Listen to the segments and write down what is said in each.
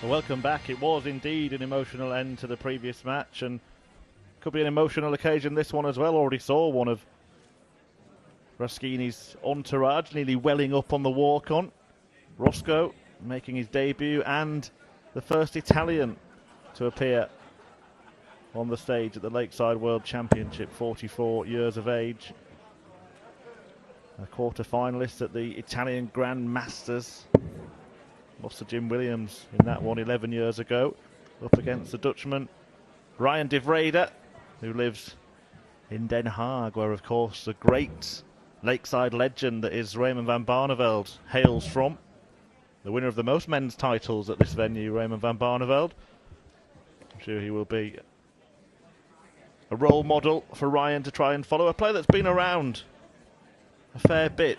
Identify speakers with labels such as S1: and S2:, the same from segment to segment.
S1: Well, welcome back. It was indeed an emotional end to the previous match, and could be an emotional occasion this one as well. Already saw one of Raschini's entourage nearly welling up on the walk-on. Roscoe making his debut, and the first Italian to appear on the stage at the Lakeside World Championship, 44 years of age. A quarter-finalist at the Italian Grand Masters. Lost to Jim Williams in that one 11 years ago. Up against the Dutchman Ryan de Vreede, who lives in Den Haag, where of course the great Lakeside legend that is Raymond van Barneveld hails from. The winner of the most men's titles at this venue, Raymond van Barneveld. I'm sure he will be a role model for Ryan to try and follow. A player that's been around a fair bit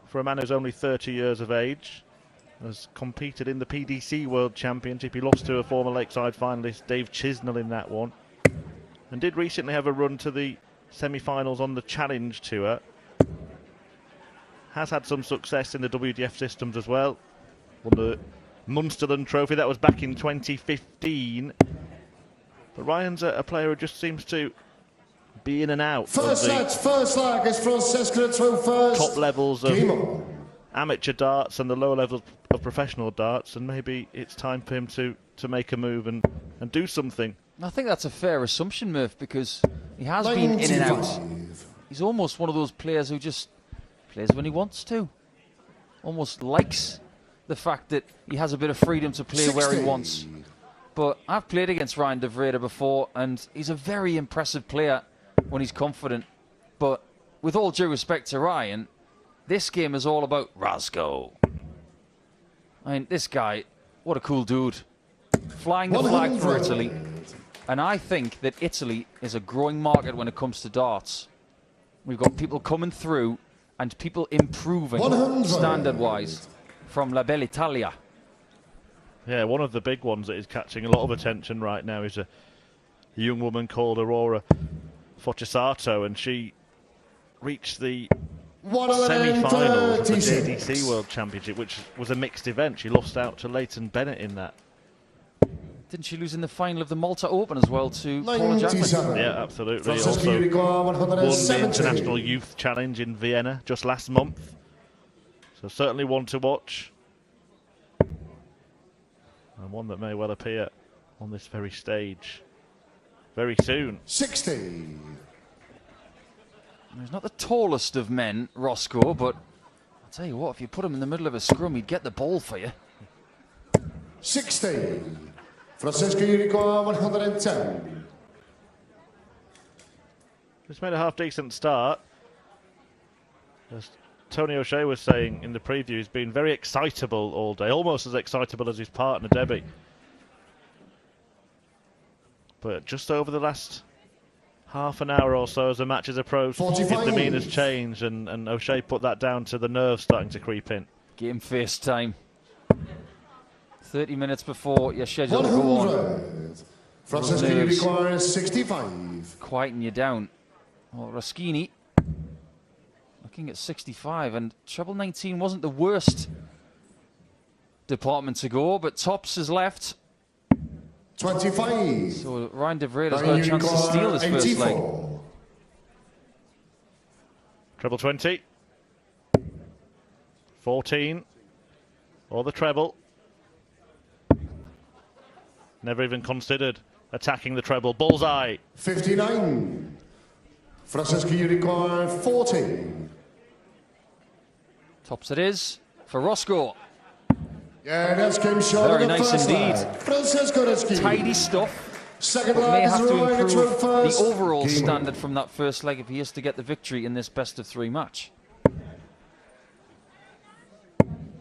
S1: for a man who's only 30 years of age. Has competed in the PDC World Championship. He lost to a former Lakeside finalist, Dave Chisnell, in that one. And did recently have a run to the semi-finals on the Challenge Tour. Has had some success in the WDF systems as well. Won the Munsterland Trophy. That was back in 2015. But Ryan's a player who just seems to be in and out.
S2: First leg is Francesco through first.
S1: Top levels of amateur darts and the lower levels of professional darts, and maybe it's time for him to make a move and do something.
S3: I think that's a fair assumption, Murph, because he has been in and out. He's almost one of those players who just plays when he wants to. Almost likes the fact that he has a bit of freedom to play 60. Where he wants. But I've played against Ryan de Vreede before, and he's a very impressive player when he's confident. But with all due respect to Ryan, this game is all about Roscoe. I mean, this guy, what a cool dude. Flying the flag for Italy. And I think that Italy is a growing market when it comes to darts. We've got people coming through and people improving standard-wise from La Bella Italia.
S1: Yeah, one of the big ones that is catching a lot of attention right now is a young woman called Aurora Focesato, and she reached the semi-finals of the JDC World Championship, which was a mixed event. She lost out to Leighton Bennett in that.
S3: Didn't she lose in the final of the Malta Open as well to Paula Jacklin?
S1: Yeah, absolutely. Also won the International Youth Challenge in Vienna just last month. So certainly one to watch. And one that may well appear on this very stage very soon.
S2: 60.
S3: He's not the tallest of men, Roscoe, but I'll tell you what, if you put him in the middle of a scrum, he'd get the ball for you.
S2: 60. Francesco, 110.
S1: Just made a half-decent start. As Tony O'Shea was saying in the preview, he's been very excitable all day, almost as excitable as his partner, Debbie. But just over the last half an hour or so as the match has approached, his demeanour's changed, and O'Shea put that down to the nerves starting to creep in.
S3: Game face time. 30 minutes before you're scheduled to go on.
S2: Francesco requires 65.
S3: Quieten you down. Well, Raschini looking at 65, and treble 19 wasn't the worst department to go, but tops is left.
S2: 25.
S3: So Ryan de Vreede has got a chance to steal his first leg.
S1: Treble 20. 14. Or the treble. Never even considered attacking the treble. Bullseye.
S2: 59. Francesco, you require 40.
S3: Tops it is for Roscoe.
S2: Yeah, that's game shot.
S3: Very nice indeed.
S2: Francesco,
S3: tidy stuff.
S2: Second
S3: but may have to
S2: leg
S3: improve the overall standard from that first leg if he is to get the victory in this best-of-3 match.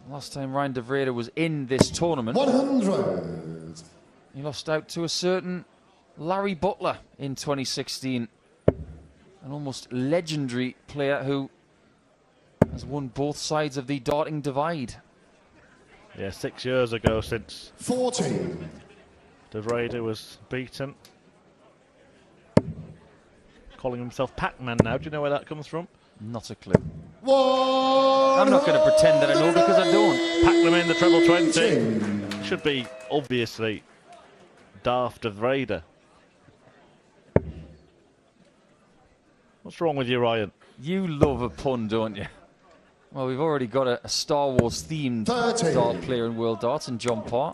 S3: Last time Ryan de Vreede was in this tournament,
S2: 100.
S3: He lost out to a certain Larry Butler in 2016. An almost legendary player who has won both sides of the darting divide.
S1: Yeah, 6 years ago since
S2: 40.
S1: De Vreede was beaten. Calling himself Pac-Man now. Do you know where that comes from?
S3: Not a clue. I'm not going to pretend that I know because I don't.
S1: Pack them in the treble 20. should be obviously daft of Vreede. What's wrong with you, Ryan?
S3: You love a pun, don't you? Well, we've already got a Star Wars themed
S2: 30.
S3: dart player in World Darts in John Parr,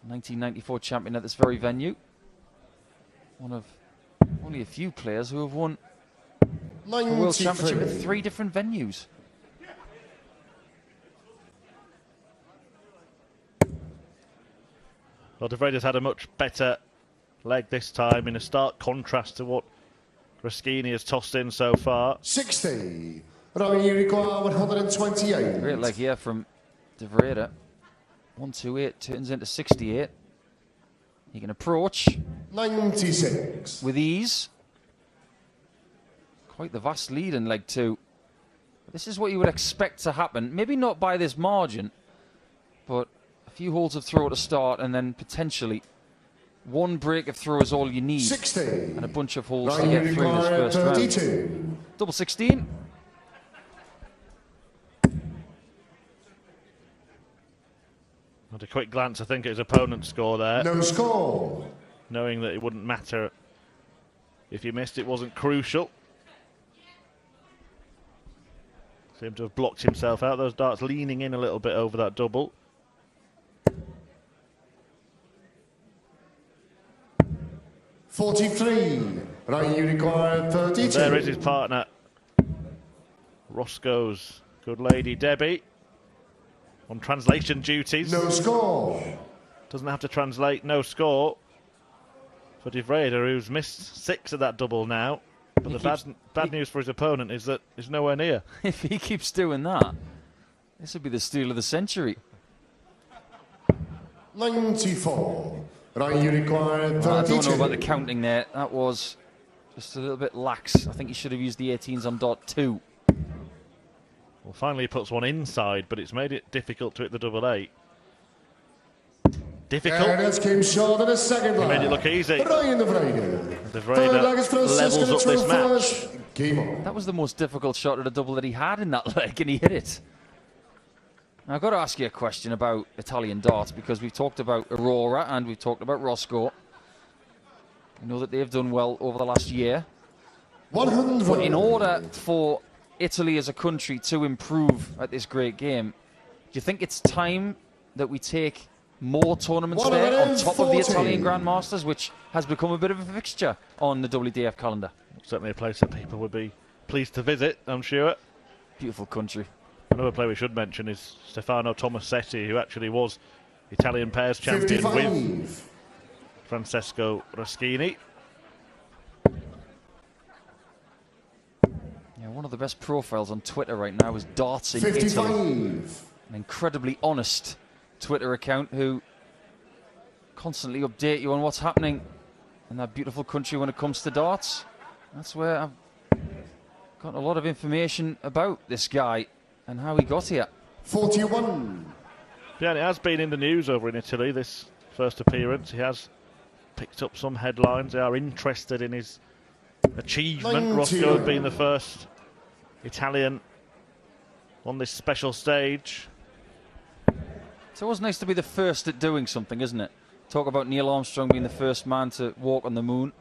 S3: 1994 champion at this very venue. One of only a few players who have won a World Championship at 3 different venues.
S1: Well, Vreede's had a much better leg this time, in a stark contrast to what Raschini has tossed in so far.
S2: 60. Right, you require 128.
S3: Great leg here from Vreede. 128 turns into 68. He can approach
S2: 96.
S3: with ease. Quite the vast lead in leg 2. This is what you would expect to happen. Maybe not by this margin, but a few holes of throw to start, and then potentially one break of throw is all you need.
S2: 60.
S3: And a bunch of holes
S2: Right,
S3: to
S2: you
S3: get through this
S2: require
S3: first round.
S2: 32.
S3: Double 16.
S1: Had a quick glance, I think, at his opponent's score there.
S2: No score.
S1: Knowing that it wouldn't matter if you missed, it wasn't crucial. Seemed to have blocked himself out. Those darts leaning in a little bit over that double.
S2: $43. Right, you require 32.
S1: And there is his partner, Roscoe's good lady Debbie, on translation duties.
S2: No score.
S1: Doesn't have to translate. No score for Vreede, who's missed 6 of that double now. But the bad news for his opponent is that he's nowhere near.
S3: If he keeps doing that, this would be the steal of the century.
S2: 94. Right, you require 32.
S3: I don't know about the counting there. That was just a little bit lax. I think he should have used the 18s on dot 2.
S1: Well, finally he puts one inside, but it's made it difficult to hit the double 8. Difficult.
S2: And that's came short in the second
S1: He
S2: leg.
S1: made it look easy.
S2: Ryan Vreede.
S1: Vreede levels up this match.
S2: Game on.
S3: That was the most difficult shot at a double that he had in that leg, and he hit it. Now, I've got to ask you a question about Italian darts, because we've talked about Aurora and we've talked about Roscoe. We know that they've done well over the last year.
S2: 100.
S3: But in order for Italy as a country to improve at this great game, do you think it's time that we take more tournaments there on top of the Italian Grandmasters, which has become a bit of a fixture on the WDF calendar?
S1: Certainly a place that people would be pleased to visit, I'm sure.
S3: Beautiful country.
S1: Another player we should mention is Stefano Tomasetti, who actually was Italian pairs champion
S2: 55.
S1: with Francesco Raschini.
S3: Yeah, one of the best profiles on Twitter right now is Darts in
S2: 55.
S3: Italy. An incredibly honest Twitter account who constantly update you on what's happening in that beautiful country when it comes to darts. That's where I've got a lot of information about this guy and how he got here.
S2: 41.
S1: Yeah, and it has been in the news over in Italy, this first appearance. He has picked up some headlines. They are interested in his achievement.
S2: 90.
S1: Roscoe being the first Italian on this special stage.
S3: It's always nice to be the first at doing something, isn't it? Talk about Neil Armstrong being the first man to walk on the moon.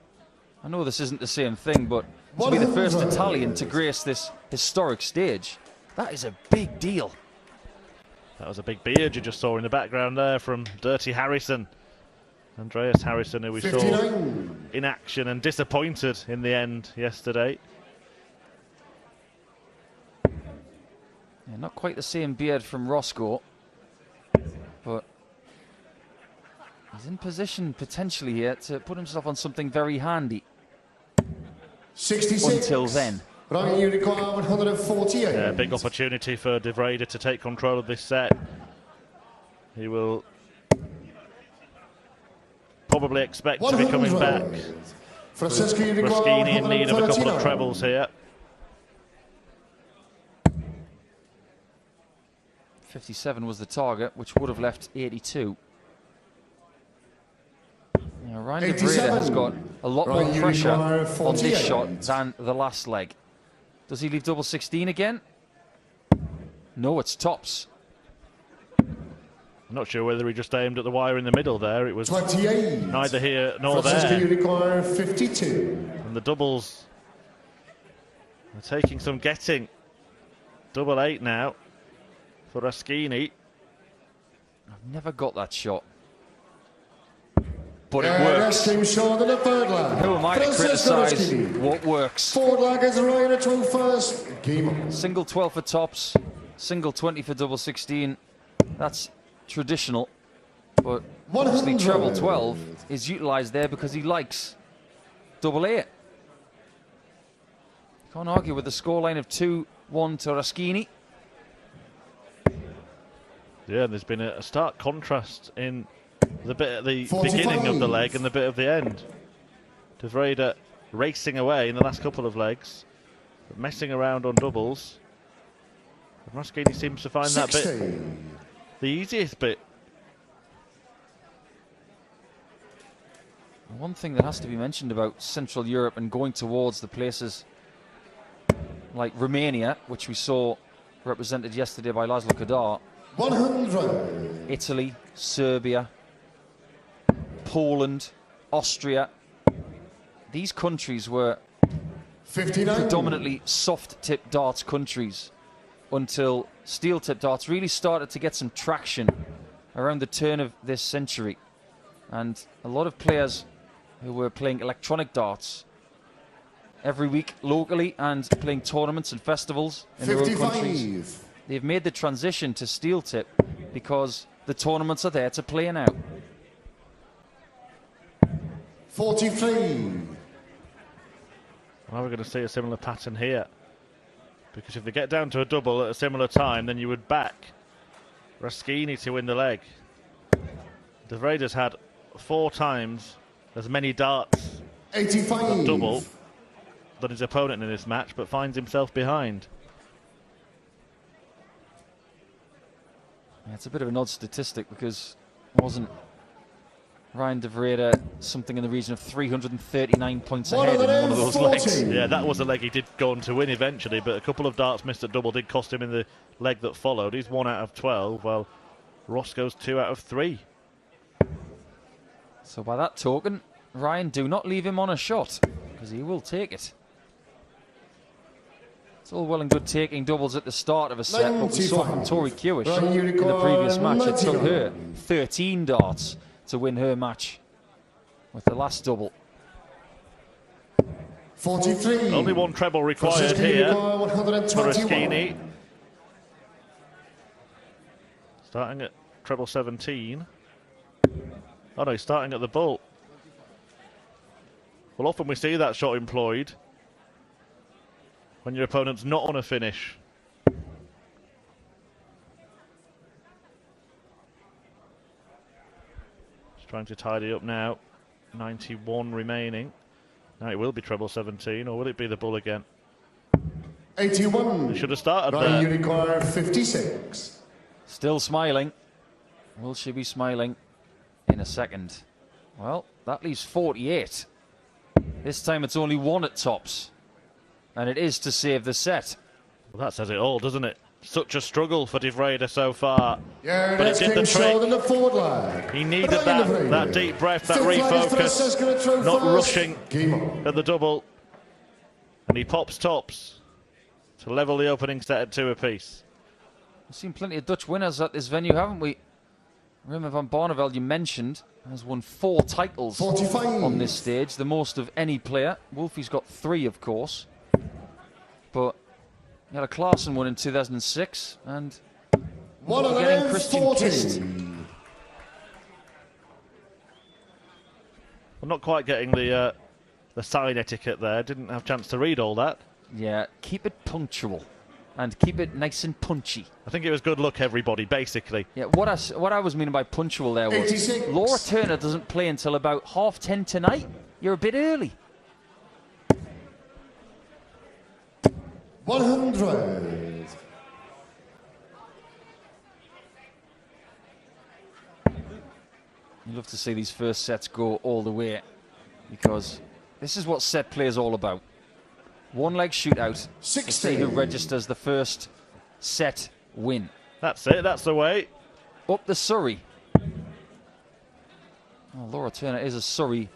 S3: I know this isn't the same thing, but to be the first Italian to grace this historic stage, that is a big deal.
S1: That was a big beard you just saw in the background there from Dirty Harrison. Andreas Harrison, who we
S2: 59.
S1: saw in action and disappointed in the end yesterday.
S3: Yeah, not quite the same beard from Roscoe, but he's in position potentially here to put himself on something very handy.
S2: 66.
S3: Until then.
S2: Right, you require 148.
S1: Yeah, big opportunity for Vreede to take control of this set. He will probably expect to be coming back.
S2: Francesco, you require
S1: Raschini in need of a couple of
S2: 139.
S1: trebles here.
S3: 57 was the target, which would have left 82. Yeah, Ryan Vreede
S2: 87.
S3: has got a lot more
S2: Right, you
S3: pressure
S2: require
S3: on this
S2: 48.
S3: shot than the last leg. Does he leave double 16 again? No, it's tops.
S1: I'm not sure whether he just aimed at the wire in the middle there. It was
S2: 28.
S1: neither here nor
S2: Francesco,
S1: there.
S2: you require 52.
S1: And the doubles are taking some getting. Double 8 now for Raschini.
S3: I've never got that shot. But it
S2: That
S3: works.
S2: came short in the third leg.
S3: Who am I to
S2: Francesco
S3: criticise
S2: Raschini.
S3: what works?
S2: Fourth leg is Ryan to first. Game on.
S3: Single 12 for tops, single 20 for double 16. That's traditional. But obviously
S2: 100.
S3: treble 12 is utilised there because he likes double 8. Can't argue with the scoreline of 2-1 to Raschini.
S1: Yeah, there's been a stark contrast in the bit at the
S2: 45.
S1: beginning of the leg and the bit of the end. De Vreede racing away in the last couple of legs, but messing around on doubles. And Raschini seems to find that
S2: 60.
S1: bit the easiest bit.
S3: One thing that has to be mentioned about Central Europe and going towards the places like Romania, which we saw represented yesterday by Laszlo Kadar,
S2: 100.
S3: Italy, Serbia, Poland, Austria. These countries were
S2: 59.
S3: predominantly soft-tip darts countries until steel-tip darts really started to get some traction around the turn of this century. And a lot of players who were playing electronic darts every week locally and playing tournaments and festivals in their own countries,
S2: 55.
S3: they've made the transition to steel tip because the tournaments are there to play now.
S2: 43.
S1: Well, we're going to see a similar pattern here. Because if they get down to a double at a similar time, then you would back Raschini to win the leg. De Vreede's had 4 times as many darts
S2: 85.
S1: at double than his opponent in this match, but finds himself behind.
S3: Yeah, it's a bit of an odd statistic because wasn't Ryan De Vreede something in the region of 339 points ahead in one of those
S2: 140.
S3: legs?
S1: Yeah, that was a leg he did go on to win eventually, but a couple of darts missed at double did cost him in the leg that followed. He's 1 out of 12, while Roscoe's 2 out of 3.
S3: So by that token, Ryan, do not leave him on a shot because he will take it. It's all well and good taking doubles at the start of a set, but we saw from
S2: 95.
S3: Tori Kewish
S2: Ryan, you
S3: in the
S2: record
S3: previous match, it took
S2: 91.
S3: her 13 darts to win her match with the last double.
S2: 43.
S1: Only 1 treble required
S2: Francesco, you
S1: here
S2: require
S1: for
S2: 121.
S1: Raschini. Starting at treble 17. Oh no, he's starting at the bull. Well, often we see that shot employed when your opponent's not on a finish. Just trying to tidy up now. 91 remaining. Now it will be treble 17, or will it be the bull again?
S2: 81.
S1: They should have started
S2: Ryan, you
S1: there.
S2: require 56.
S3: Still smiling. Will she be smiling in a second? Well, that leaves 48. This time it's only 1 at tops. And it is to save the set.
S1: Well, that says it all, doesn't it? Such a struggle for De Vreede so far.
S2: Yeah,
S1: But it
S2: that
S1: did the
S2: came short
S1: trick.
S2: in the fourth leg.
S1: He needed
S2: Ryan De Vreede.
S1: that deep breath, that
S2: Fifth leg is
S1: refocus,
S2: Francesco to throw
S1: not
S2: first.
S1: rushing
S2: Game on.
S1: at the double. And he pops tops to level the opening set at 2 apiece.
S3: We've seen plenty of Dutch winners at this venue, haven't we? Rima van Barneveld, you mentioned, has won 4 titles
S2: 45.
S3: on this stage, the most of any player. Wolfie's got 3, of course. But he had a Klaassen one in 2006, and getting Christian Kist.
S2: 140.
S1: I'm not quite getting the sign etiquette there. Didn't have a chance to read all that.
S3: Yeah, keep it punctual and keep it nice and punchy.
S1: I think it was good luck, everybody, basically.
S3: Yeah, what I was meaning by punctual there was
S2: 86.
S3: Laura Turner doesn't play until about 10:30 tonight. You're a bit early.
S2: 100.
S3: You love to see these first sets go all the way because this is what set play is all about. 1 leg shootout.
S2: 60.
S3: See who registers the first set win.
S1: That's it, that's the way.
S3: up the Surrey. Well, Laura Turner is a Surrey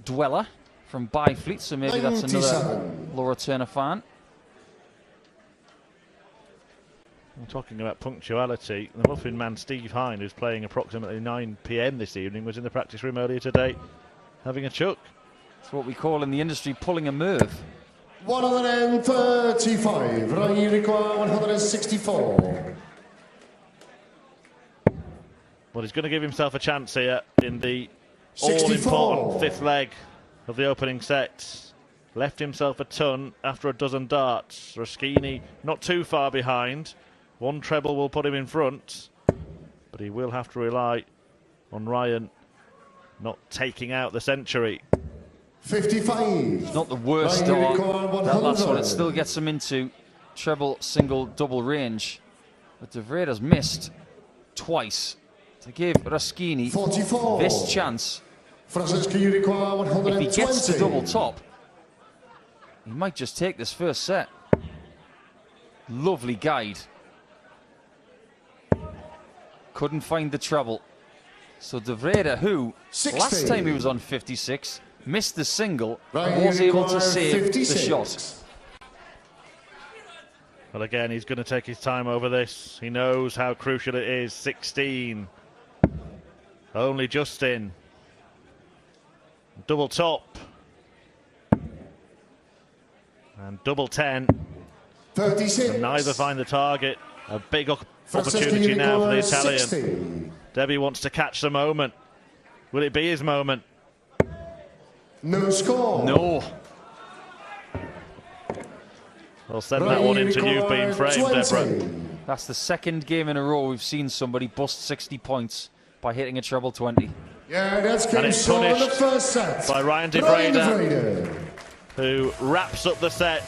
S3: dweller from Byfleet, so maybe that's another Laura Turner fan.
S1: I'm talking about punctuality. The muffin man Steve Hine, who's playing approximately 9 p.m. this evening, was in the practice room earlier today having a chuck.
S3: It's what we call in the industry pulling a Merv.
S2: 135, you require 164.
S1: Well, he's going to give himself a chance here in the
S2: 64.
S1: all-important fifth leg of the opening set. Left himself a ton after a dozen darts. Raschini not too far behind. One treble will put him in front, but he will have to rely on Ryan not taking out the century.
S2: 55.
S3: It's not the worst start, that last one. It still gets him into treble, single, double range. But De Vreede's missed twice to give Raschini
S2: 44.
S3: this chance.
S2: Francesco, you require 120.
S3: If he gets to double top, he might just take this first set. Lovely guide. Couldn't find the treble. So De Vreede, who
S2: 60.
S3: last time he was on 56, missed the single,
S2: Right,
S3: was able to
S2: require
S3: save
S2: 56.
S3: the shot.
S1: Well, again, he's going to take his time over this. He knows how crucial it is. 16. Only just in. Double top. And double 10.
S2: 36.
S1: And neither find the target. A big
S2: Francesco,
S1: opportunity
S2: you
S1: now for the
S2: require
S1: Italian.
S2: 60.
S1: Debbie wants to catch the moment. Will it be his moment?
S2: No score.
S3: No.
S1: We'll send that one into You've Been Framed,
S2: 20.
S1: Deborah.
S3: That's the second game in a row we've seen somebody bust 60 points by hitting a treble 20.
S2: Yeah, that's
S1: And
S2: came
S1: it's
S2: short in the
S1: punished
S2: first set.
S1: by Ryan de
S2: Ryan de
S1: Vreede,
S2: Vreede.
S1: who wraps up the set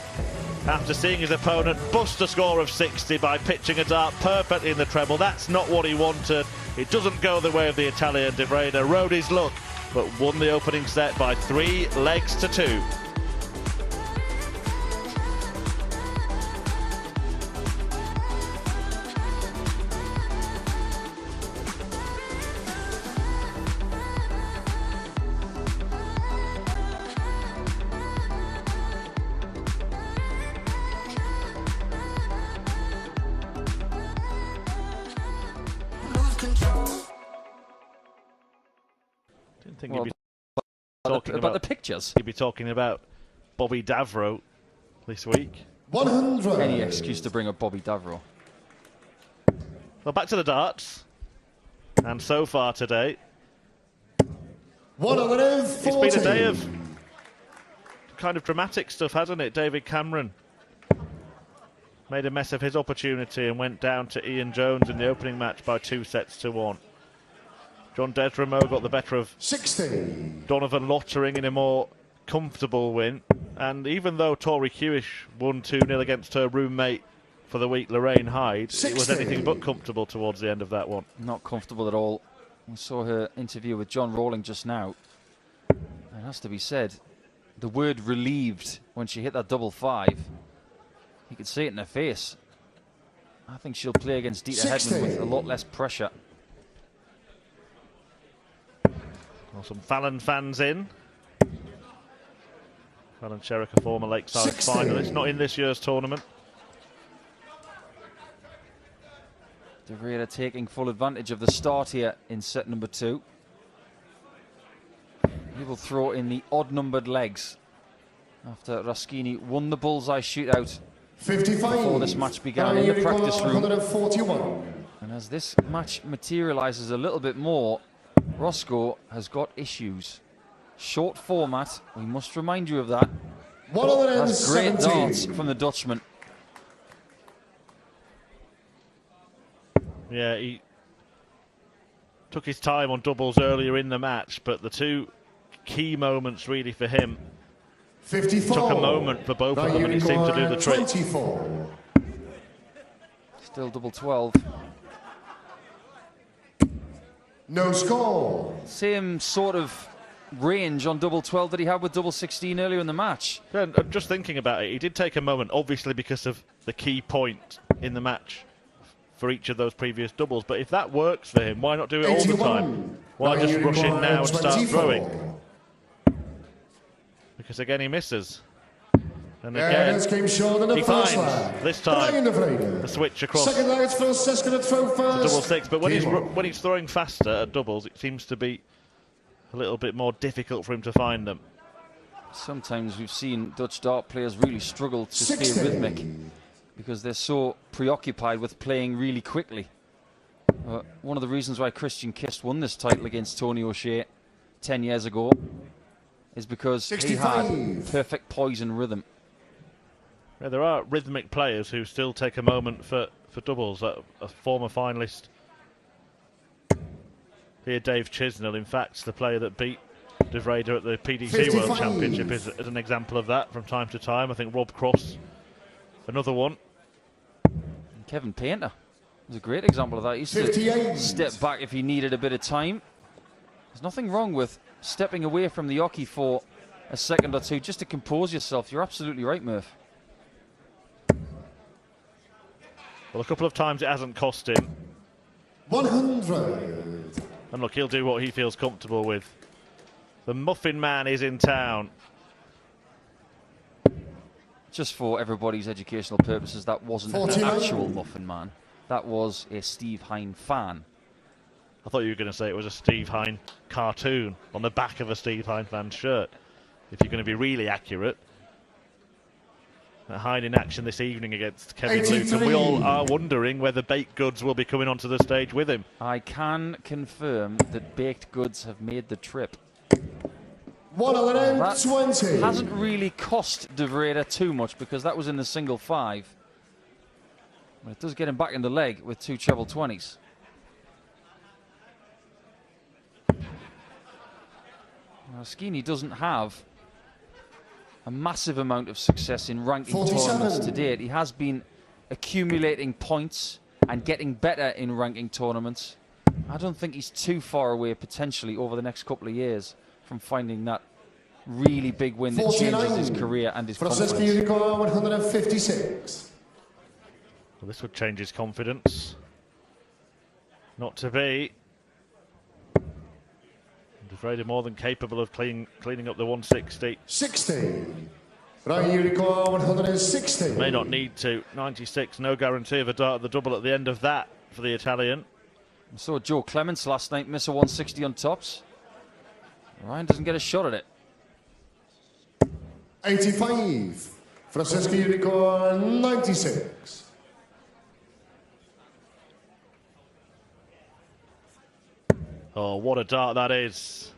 S1: after seeing his opponent bust a score of 60 by pitching a dart perfectly in the treble. That's not what he wanted. It doesn't go the way of the Italian. De Vreede rode his luck, but won the opening set by 3 legs to 2. Didn't think
S3: Well,
S1: he'd be talking
S3: about the pictures.
S1: He'd be talking about Bobby Davro this week.
S2: 100.
S3: Any excuse to bring up Bobby Davro.
S1: Well, back to the darts. And so far today,
S2: 140.
S1: it's been a day of kind of dramatic stuff, hasn't it? David Cameron made a mess of his opportunity and went down to Ian Jones in the opening match by 2 sets to 1. John Desramo got the better of
S2: 60.
S1: Donovan Lottering in a more comfortable win. And even though Tori Hewish won 2-0 against her roommate for the week, Lorraine Hyde, it was
S2: 60.
S1: anything but comfortable towards the end of that one.
S3: Not comfortable at all. We saw her interview with John Rawling just now. It has to be said, the word relieved when she hit that double 5. You could see it in her face. I think she'll play against Dieter
S2: 60.
S3: Hedman with a lot less pressure.
S1: Well, some Fallon fans in. Fallon Sherrick, a former Lakeside
S2: 60.
S1: finalist, not in this year's tournament.
S3: De Vreede taking full advantage of the start here in set number 2. He will throw in the odd-numbered legs after Raschini won the bullseye shootout
S2: 55.
S3: before this match began in the practice room.
S2: 141.
S3: And as this match materialises a little bit more, Roscoe has got issues. Short format, we must remind you of that. That's great
S2: 117.
S3: darts from the Dutchman.
S1: Yeah, he took his time on doubles earlier in the match, but the 2 key moments really for him
S2: 54.
S1: took a moment for both of them, and he seemed to do the trick.
S2: 24.
S3: Still double 12.
S2: No score.
S3: Same sort of range on double 12 that he had with double 16 earlier in the match.
S1: And just thinking about it, he did take a moment, obviously because of the key point in the match for each of those previous doubles. But if that works for him, why not do it all the time? Why just rush in now and start throwing? Because again he misses. And again, he finds, this time, the switch across
S2: Second leg, it's Francesco to throw first.
S1: double six. But when he's throwing faster at doubles, it seems to be a little bit more difficult for him to find them.
S3: Sometimes we've seen Dutch dart players really struggle to stay rhythmic because they're so preoccupied with playing really quickly. One of the reasons why Christian Kist won this title against Tony O'Shea 10 years ago is because 65. He had perfect poise and rhythm.
S1: Yeah, there are rhythmic players who still take a moment for doubles. A former finalist here, Dave Chisnell, in fact, the player that beat De Vreede at the PDC
S2: 55.
S1: World Championship is an example of that from time to time. I think Rob Cross, another one.
S3: And Kevin Painter was a great example of that. He used to step back if he needed a bit of time. There's nothing wrong with stepping away from the oche for a second or two just to compose yourself. You're absolutely right, Murph.
S1: Well, a couple of times it hasn't cost him.
S2: 100.
S1: And look, he'll do what he feels comfortable with. The Muffin Man is in town.
S3: Just for everybody's educational purposes, that wasn't
S2: 49.
S3: an actual Muffin Man. That was a Steve Hine fan.
S1: I thought you were going to say it was a Steve Hine cartoon on the back of a Steve Hine fan shirt. If you're going to be really accurate. Hine in action this evening against Kevin Luke, and we all are wondering whether Baked Goods will be coming onto the stage with him.
S3: I can confirm that Baked Goods have made the trip.
S2: 120.
S3: That hasn't really cost De Vreede too much because that was in the single 5. But it does get him back in the leg with 2 treble 20s. Raschini doesn't have a massive amount of success in ranking
S2: 47.
S3: tournaments to date. He has been accumulating points and getting better in ranking tournaments. I don't think he's too far away potentially over the next couple of years from finding that really big win that changes his career and his confidence.
S2: 156.
S1: Well, this would change his confidence. Not to be. De Vreede more than capable of cleaning up the 160.
S2: 60. Right, you require 160.
S1: May not need to. 96, no guarantee of a dart at the double at the end of that for the Italian.
S3: I saw Joe Clements last night miss a 160 on tops. Ryan doesn't get a shot at it.
S2: 85. Francesco, you require 96.
S1: Oh, what a dart that is.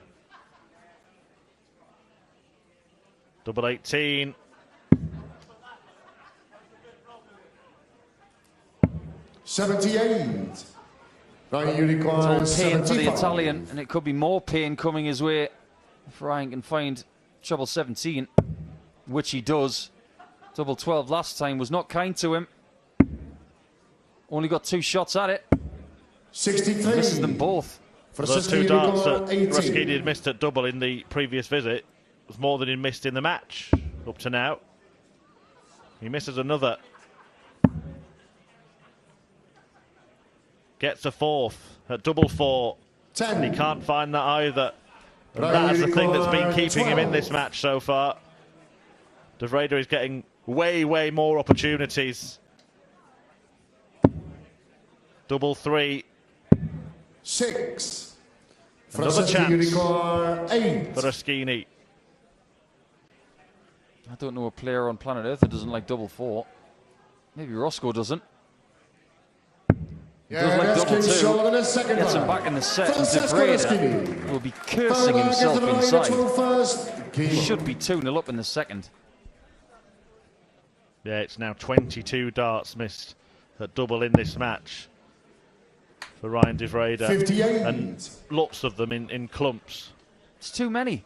S1: Double 18.
S2: $78. Right, you require
S3: It's all pain for the
S2: 75.
S3: Italian, and it could be more pain coming his way if Ryan can find treble 17, which he does. Double 12 last time was not kind to him. Only got 2 shots at it.
S2: 63.
S3: Misses them both.
S1: Those 2 darts that Raschini had missed at double in the previous visit was more than he missed in the match up to now. He misses another. Gets a 4th at double 4.
S2: 10.
S1: And he can't find that either. And
S2: Right,
S1: that's the
S2: you
S1: thing that's been
S2: require
S1: keeping him in
S2: 12.
S1: this match so far. De Vreede is getting way more opportunities. Double 3.
S2: 6.
S1: Another
S2: Francesco, you
S1: chance
S2: require 8.
S1: for Raschini.
S3: I don't know a player on planet Earth that doesn't like double 4. Maybe Roscoe doesn't. He does like double 2. Gets him back in the set. And De Vreede will be cursing himself inside. He should be 2-0 up in the second.
S1: Yeah, it's now 22 darts missed at double in this match for Ryan De Vreede.
S2: 58.
S1: And lots of them in clumps.
S3: It's too many.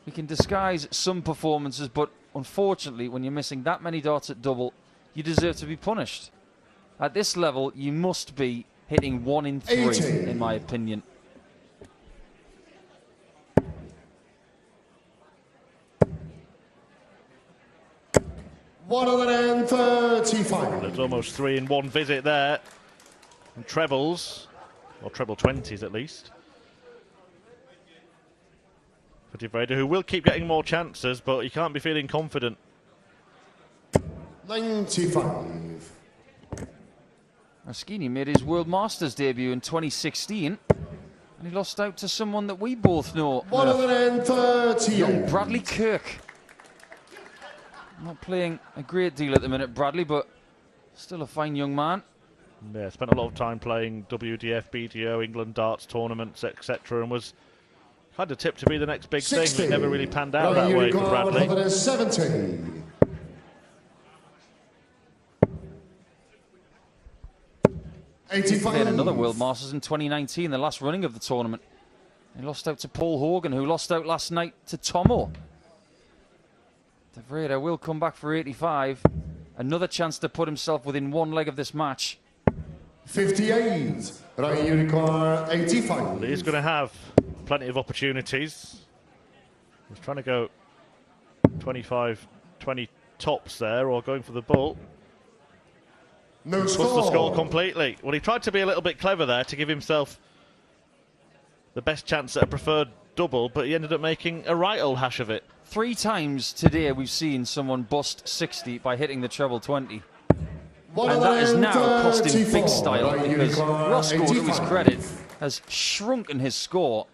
S3: We can disguise some performances, but unfortunately, when you're missing that many darts at double, you deserve to be punished. At this level, you must be hitting 1 in 3,
S2: 80.
S3: in my opinion.
S2: 135.
S1: There's almost 3 in one visit there. And trebles, or treble 20s at least. For Vreede, who will keep getting more chances, but he can't be feeling confident.
S2: 95.
S3: Raschini made his World Masters debut in 2016, and he lost out to someone that we both know.
S2: 130.
S3: Young Bradley Kirk. Not playing a great deal at the minute, Bradley, but still a fine young man.
S1: Yeah, spent a lot of time playing WDF, BDO, England darts tournaments, etc., and was kind of tipped to be the next big
S2: 60.
S1: thing. It never really panned out that way for Bradley.
S2: 170. 85.
S3: He had another World Masters in 2019, the last running of the tournament. He lost out to Paul Hogan, who lost out last night to Tomo. Vreede will come back for 85. Another chance to put himself within one leg of this match.
S2: 58. Right, you require 85.
S1: He's going to have plenty of opportunities. He's trying to go 25, 20 tops there, or going for the bull.
S2: No
S1: Puts
S2: score.
S1: the score completely. Well, he tried to be a little bit clever there to give himself the best chance at a preferred double, but he ended up making a right old hash of it.
S3: 3 times today we've seen someone bust 60 by hitting the treble 20. And that is now cost him big style,
S2: Right,
S3: because
S2: unicorn,
S3: Roscoe, to his
S2: 85.
S3: credit, has shrunken his score.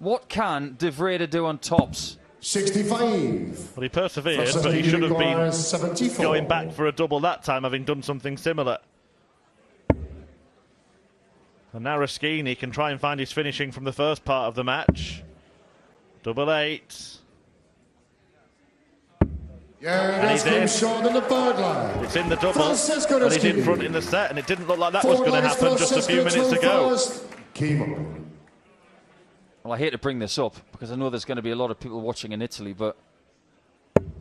S3: What can Vreede do on tops?
S2: 65.
S1: Well, he persevered,
S2: Francesco
S1: but he should have been
S2: requires 74.
S1: going back for a double that time, having done something similar. And now Raschini can try and find his finishing from the first part of the match. Double 8.
S2: Yeah, that's
S1: he's
S2: him
S1: in.
S2: short in the third line.
S1: It's in the double,
S2: Francesco
S1: and he's in
S2: Raschini.
S1: front in the set, and it didn't look like that was
S2: Four
S1: going to
S2: legs,
S1: happen just a few
S2: Francesco
S1: minutes
S2: through
S1: ago.
S2: first. Kimo.
S3: Well, I hate to bring this up, because I know there's going to be a lot of people watching in Italy, but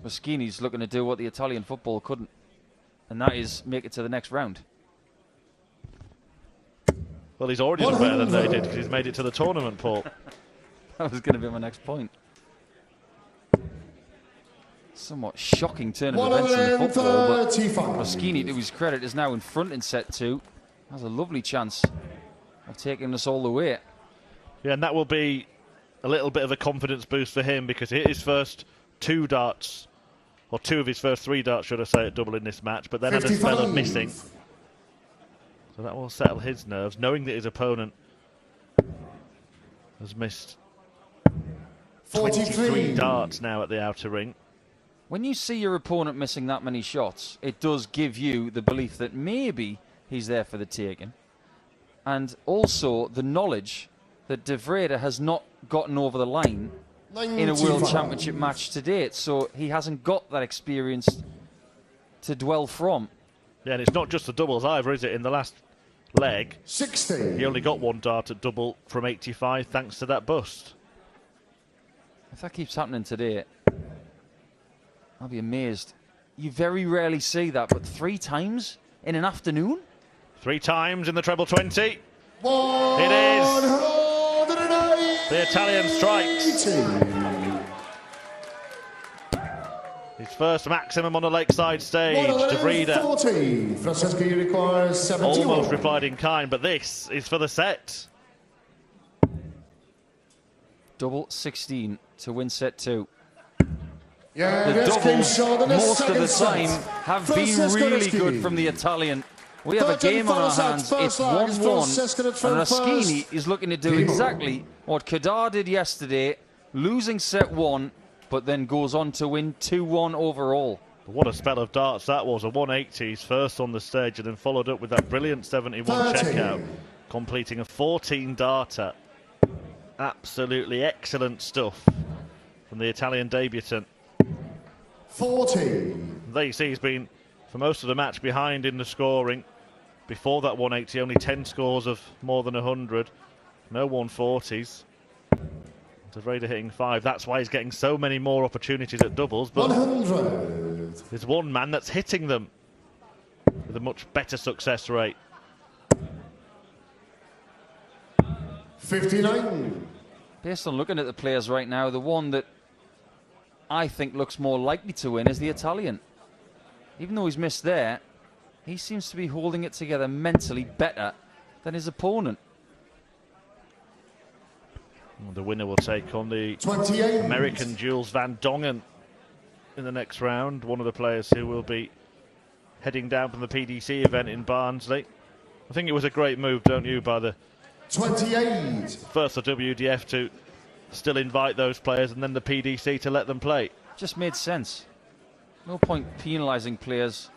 S3: Raschini's looking to do what the Italian football couldn't, and that is make it to the next round.
S1: Well, he's already done better than they did, because he's made it to the tournament, Paul.
S3: That was going to be my next point. Somewhat shocking turn of events in the football, but
S2: 135.
S3: Raschini, to his credit, is now in front in set 2. Has a lovely chance of taking us all the way.
S1: Yeah, and that will be a little bit of a confidence boost for him, because he hit his first 2 darts, or 2 of his first 3 darts, should I say, at double in this match, but then had a spell of
S2: 55.
S1: missing. So that will settle his nerves, knowing that his opponent has missed 23
S2: 43.
S1: darts now at the outer ring.
S3: When you see your opponent missing that many shots, it does give you the belief that maybe he's there for the taking. And also the knowledge that Vreede has not gotten over the line in a World
S2: 95.
S3: Championship match to date. So he hasn't got that experience to dwell from.
S1: Yeah, and it's not just the doubles either, is it? In the last leg,
S2: 60.
S1: he only got 1 dart at double from 85 thanks to that bust.
S3: If that keeps happening today, I'll be amazed. You very rarely see that, but 3 times in an afternoon?
S1: 3 times in the treble 20. It is.
S2: 180.
S1: The Italian strikes. His first maximum on the lakeside stage to Vreede.
S2: 140. Francesco requires 71.
S1: Almost replied in kind, but this is for the set.
S3: Double 16 to win set 2.
S2: Yeah,
S3: The
S2: this came short
S3: doubles,
S2: in the
S3: most of the
S2: second
S3: time,
S2: set.
S3: have
S2: Francesco
S3: been really
S2: Raschini.
S3: good from the Italian. We have a
S2: 13
S3: game on our
S2: first
S3: hands.
S2: set,
S3: It's
S2: first leg is
S3: 1-1.
S2: Francesco
S3: And
S2: from
S3: Raschini
S2: first.
S3: is looking to do
S2: Kimo.
S3: exactly what Kadar did yesterday, losing set 1, but then goes on to win 2-1 overall.
S1: What a spell of darts that was. A 180s first on the stage, and then followed up with that brilliant 71
S2: 30.
S1: checkout, completing a 14 darter. Absolutely excellent stuff from the Italian debutant.
S2: 40.
S1: There you see he's been, for most of the match, behind in the scoring. Before that 180, only 10 scores of more than 100. No 140s. Vreede hitting 5. That's why he's getting so many more opportunities at doubles. But
S2: 100.
S1: there's one man that's hitting them with a much better success rate.
S2: 59.
S3: Based on looking at the players right now, the one that I think looks more likely to win is the Italian. Even though he's missed there, he seems to be holding it together mentally better than his opponent.
S1: And the winner will take on the
S2: 28.
S1: American Jules Van Dongen in the next round, one of the players who will be heading down from the PDC event in Barnsley. I think it was a great move, don't you, by the
S2: 28.
S1: first the WDF to still invite those players and then the PDC to let them play.
S3: Just made sense. No point penalising players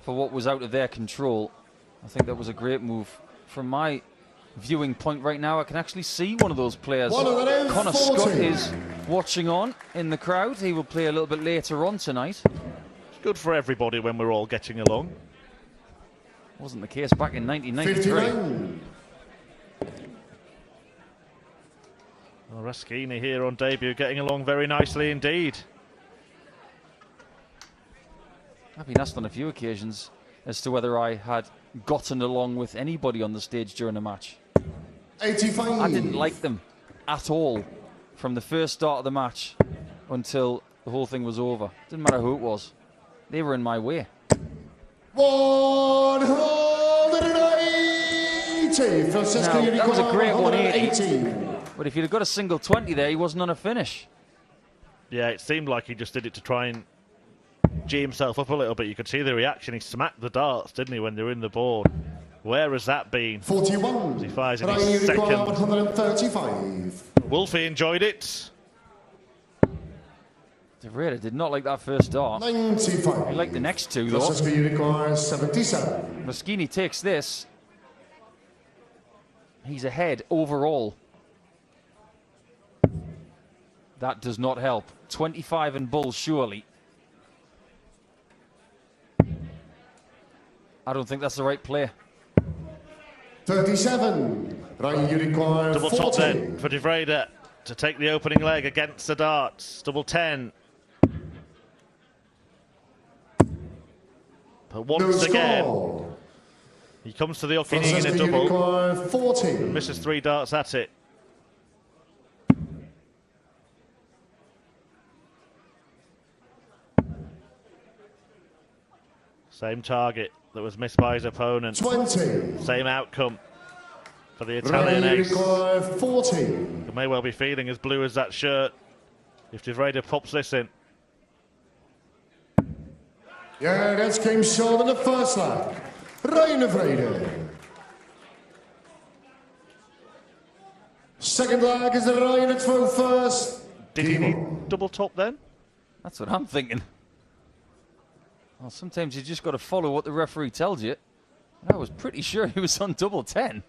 S3: for what was out of their control. I think that was a great move. From my viewing point right now, I can actually see one of those players. Connor Scott is watching on in the crowd. He will play a little bit later on tonight.
S1: It's good for everybody when we're all getting along.
S3: Wasn't the case back in 1993.
S2: 59.
S1: Well, Raschini here on debut, getting along very nicely indeed.
S3: I've been asked on a few occasions as to whether I had gotten along with anybody on the stage during a match.
S2: 85.
S3: I didn't like them at all from the first start of the match until the whole thing was over. Didn't matter who it was. They were in my way.
S2: 180. Francesco,
S3: Now, that was a great
S2: 180.
S3: But if you'd have got a single 20 there, he wasn't on a finish.
S1: Yeah, it seemed like he just did it to try and G himself up a little bit. You could see the reaction. He smacked the darts, didn't he, when they were in the board? Where has that been?
S2: 41.
S1: He fires in his second.
S2: 135.
S1: Wolfie enjoyed it.
S3: Vreede did not like that first dart.
S2: 95.
S3: He liked the next two, though.
S2: Francesco requires 77.
S3: Raschini takes this. He's ahead overall. That does not help. 25 and bull, surely. I don't think that's the right play.
S2: 37. Right, you require
S1: Double
S2: 40.
S1: top then for Vreede to take the opening leg against the darts. Double 10. But once again, he comes to the opening in a double.
S2: 40.
S1: And misses 3 darts at it. Same target that was missed by his opponent.
S2: 20.
S1: Same outcome for the Italian
S2: Right, you
S1: ace.
S2: require 40.
S1: He may well be feeling as blue as that shirt if Vreede pops this in.
S2: Yeah, that came short in the first leg. Vreede. Second leg is the Ryan at throw first.
S1: Did he need double top then?
S3: That's what I'm thinking. Well, sometimes you just got to follow what the referee tells you. I was pretty sure he was on double 10.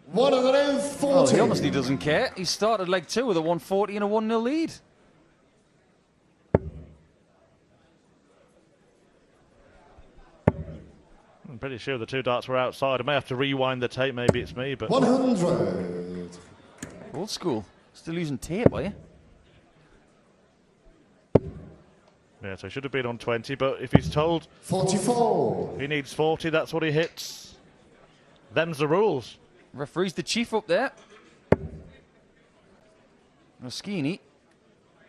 S2: 140.
S3: Well, he honestly doesn't care. He started leg 2 with a 140 and a 1-0 lead.
S1: I'm pretty sure the 2 darts were outside. I may have to rewind the tape. Maybe it's me, but
S2: 100.
S3: Old school. Still using tape, are you?
S1: yeah. So he should have been on 20. But if he's told
S2: 44.
S1: he needs 40, that's what he hits. Them's the rules.
S3: Referee's the chief up there. Raschini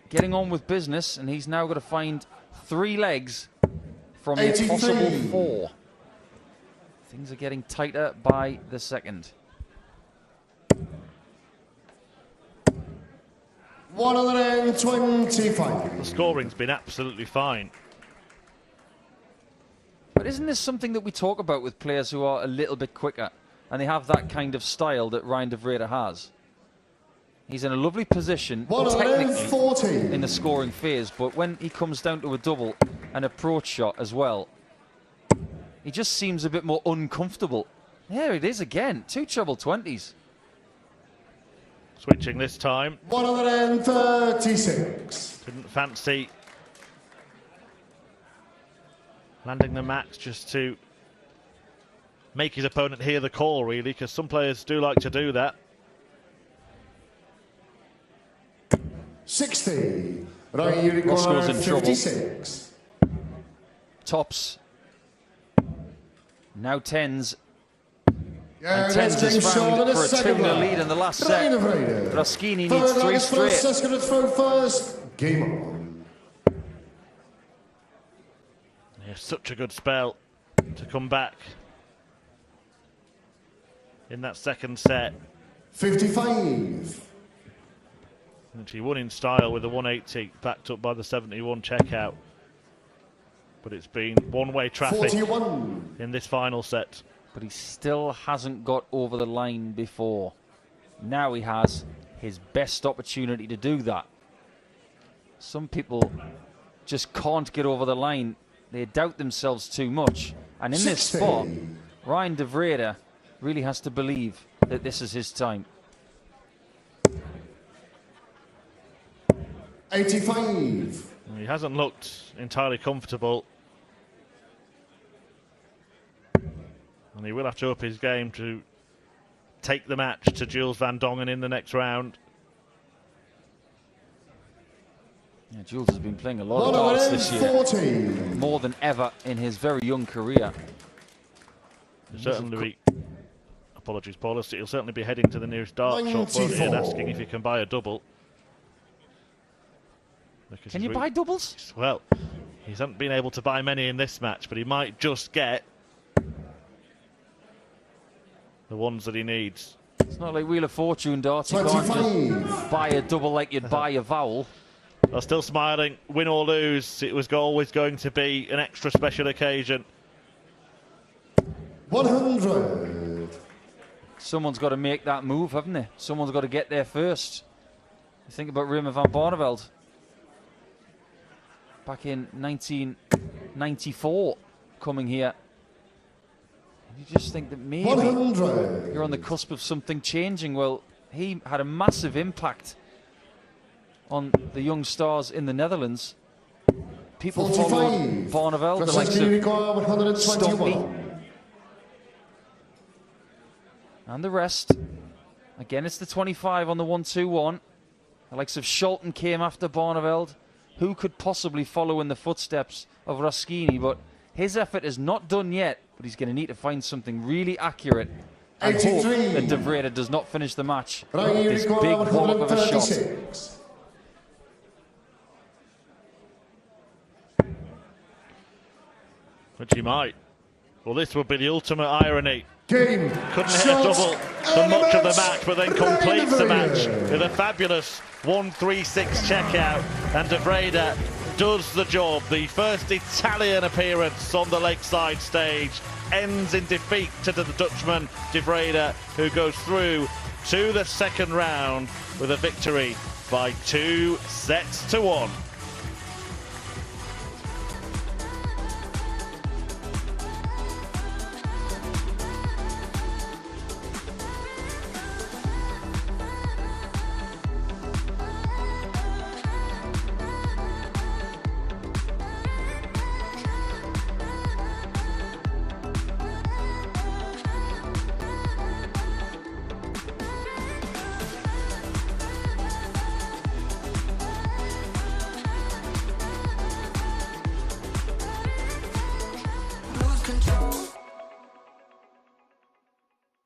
S3: getting on with business, and he's now got to find 3 legs from a
S2: 83.
S3: possible 4. Things are getting tighter by the second.
S2: 125.
S1: The scoring's been absolutely fine.
S3: But isn't this something that we talk about with players who are a little bit quicker and they have that kind of style that Ryan de Vreede has? He's in a lovely position technically
S2: 140.
S3: in the scoring phase, but when he comes down to a double, an approach shot as well, he just seems a bit more uncomfortable. There it is again, 2 treble 20s.
S1: Switching this time.
S2: 136.
S1: Didn't fancy landing the max just to make his opponent hear the call, really, because some players do like to do that.
S2: 60. Right, you
S3: Roscoe's
S2: require
S3: in trouble.
S2: 56.
S3: Tops. Now 10s.
S2: Yeah,
S3: And
S2: that's
S3: 10s is
S2: game short
S3: found
S2: in the
S3: for a
S2: second
S3: 2-0
S2: leg.
S3: lead in the last set.
S2: Vreede.
S3: Raschini
S2: Third
S3: needs
S2: leg
S3: 3
S2: is
S3: straight.
S2: Francesco to throw first. Game on.
S1: such a good spell to come back in that second set.
S2: 55.
S1: And she won in style with the 180, backed up by the 71 checkout. But it's been one-way traffic
S2: 41.
S1: in this final set.
S3: But he still hasn't got over the line before. Now he has his best opportunity to do that. Some people just can't get over the line. They doubt themselves too much. And in this
S2: 60.
S3: spot, Ryan de Vreede really has to believe that this is his time.
S2: 85.
S1: He hasn't looked entirely comfortable. And he will have to up his game to take the match to Jules van Dongen in the next round.
S3: Yeah, Jules has been playing a lot of darts this year.
S2: 140.
S3: More than ever in his very young career.
S1: Certainly, apologies, Paul. He'll certainly be heading to the nearest dart shop, won't he, and
S2: 94.
S1: asking if he can buy a double. Because
S3: Can you buy doubles?
S1: Well, he hasn't been able to buy many in this match, but he might just get the ones that he needs.
S3: It's not like Wheel of Fortune darts. You can't
S2: 25.
S3: just buy a double like you'd buy a vowel.
S1: They're still smiling. Win or lose, it was always going to be an extra special occasion.
S2: 100.
S3: Someone's got to make that move, haven't they? Someone's got to get there first. You think about Raymond van Barneveld. Back in 1994, coming here. You just think that maybe
S2: 100.
S3: you're on the cusp of something changing. Well, he had a massive impact on the young stars in the Netherlands. People
S2: 45.
S3: followed Barneveld, the likes
S2: Francesco,
S3: of
S2: 121.
S3: Stumpy and the rest. Again, it's the 25 on the 1-2-1. The likes of Scholten came after Barneveld. Who could possibly follow in the footsteps of Raschini? But his effort is not done yet. But he's going to need to find something really accurate and hope
S2: 83.
S3: that de Vreede does not finish the match with
S2: Right,
S3: this big wallop of a shot.
S2: 136.
S1: Which he might. Well, this would be the ultimate irony.
S2: Game.
S1: Couldn't hit a double for much of the match, but then completes the match with a fabulous 136 checkout. And de Vreede does the job. The first Italian appearance on the Lakeside stage ends in defeat to the Dutchman de Vreede, who goes through to the second round with a victory by 2-1.